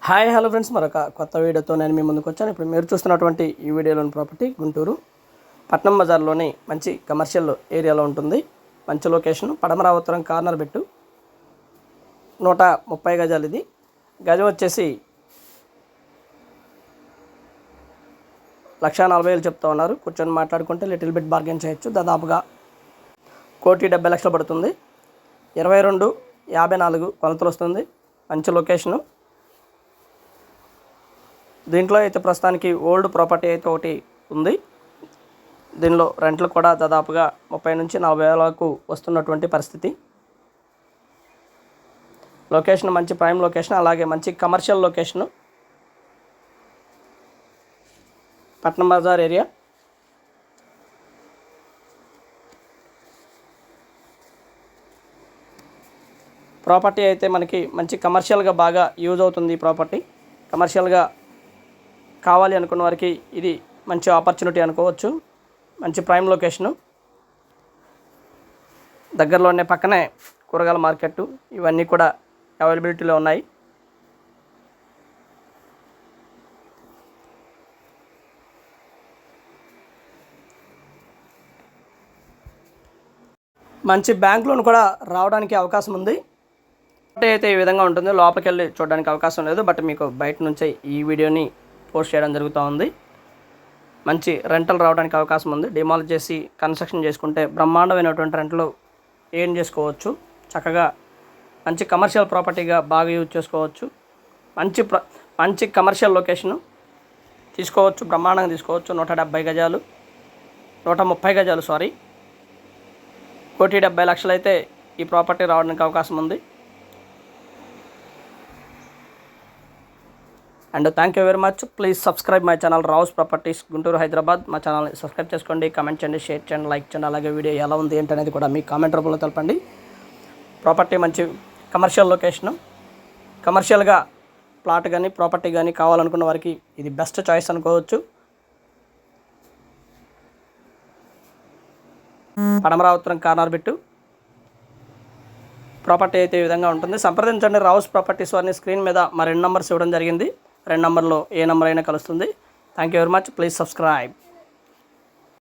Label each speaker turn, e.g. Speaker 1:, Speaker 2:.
Speaker 1: Hi hello friends, మరొక కొత్త వీడియోతో నేను మీ ముందుకు వచ్చాను. ఇప్పుడు మీరు చూస్తున్నటువంటి ఈ వీడియోలోని ప్రాపర్టీ గుంటూరు పట్నం బజార్లోని మంచి కమర్షియల్ ఏరియాలో ఉంటుంది. మంచి లొకేషన్, పడమర ఉత్తరం కార్నర్ బెట్టు, 130 గజాలు. ఇది గజం వచ్చేసి 1,40,000 చెప్తా ఉన్నారు. కూర్చొని మాట్లాడుకుంటే లిటిల్ బిట్ బార్గెన్ చేయొచ్చు. దాదాపుగా 1,70,00,000 పడుతుంది. 22/54 కొలతలు వస్తుంది. మంచి లొకేషను. దీంట్లో అయితే ప్రస్తుతానికి ఓల్డ్ ప్రాపర్టీ అయితే ఒకటి ఉంది. దీనిలో రెంట్లు కూడా దాదాపుగా 30 నుంచి 40 వేలకు వస్తున్నటువంటి పరిస్థితి. లొకేషన్ మంచి ప్రైమ్ లొకేషన్, అలాగే మంచి కమర్షియల్ లొకేషను. పట్నం బజార్ ఏరియా. ప్రాపర్టీ అయితే మనకి మంచి కమర్షియల్గా బాగా యూజ్ అవుతుంది. ఈ ప్రాపర్టీ కమర్షియల్గా కావాలి అనుకున్న వారికి ఇది మంచి ఆపర్చునిటీ అనుకోవచ్చు. మంచి ప్రైమ్ లొకేషను. దగ్గరలోనే పక్కనే కూరగాయల మార్కెట్, ఇవన్నీ కూడా అవైలబిలిటీలో ఉన్నాయి. మంచి బ్యాంక్ లోన్ కూడా రావడానికి అవకాశం ఉంది. అయితే ఈ విధంగా ఉంటుంది. లోపలికి వెళ్ళి చూడడానికి అవకాశం లేదు, బట్ మీకు బయట నుంచే ఈ వీడియోని పోస్ట్ చేయడం జరుగుతూ ఉంది. మంచి రెంటల్ రావడానికి అవకాశం ఉంది. డిమాలిష్ చేసి కన్స్ట్రక్షన్ చేసుకుంటే బ్రహ్మాండమైనటువంటి రెంట్లు ఏం చేసుకోవచ్చు. చక్కగా మంచి కమర్షియల్ ప్రాపర్టీగా బాగా యూజ్ చేసుకోవచ్చు. మంచి కమర్షియల్ లొకేషను తీసుకోవచ్చు. బ్రహ్మాండంగా తీసుకోవచ్చు. 170 గజాలు, 130 గజాలు, 1,70,00,000 అయితే ఈ ప్రాపర్టీ రావడానికి అవకాశం ఉంది. And thank you very much. Please subscribe my channel Rao's properties Guntur, Hyderabad. మా ఛానల్ని సబ్స్క్రైబ్ చేసుకోండి, కామెంట్ చేయండి, షేర్ చేయండి, లైక్ చేయండి. అలాగే వీడియో ఎలా ఉంది ఏంటనేది కూడా మీ కామెంట్ రూపంలో తెలపండి. ప్రాపర్టీ మంచి కమర్షియల్ లొకేషను. కమర్షియల్గా ప్లాట్ కానీ ప్రాపర్టీ కానీ కావాలనుకున్న వారికి ఇది బెస్ట్ చాయిస్ అనుకోవచ్చు. పడమర ఉత్తరం కార్నర్ బిట్టు. ప్రాపర్టీ అయితే ఈ విధంగా ఉంటుంది. సంప్రదించండి రావుస్ ప్రాపర్టీస్ వారిని. స్క్రీన్ మీద మా 2 నంబర్స్ ఇవ్వడం జరిగింది. 2 నంబర్లో ఏ నెంబర్ అయినా కలుస్తుంది. Thank you very much. Please subscribe.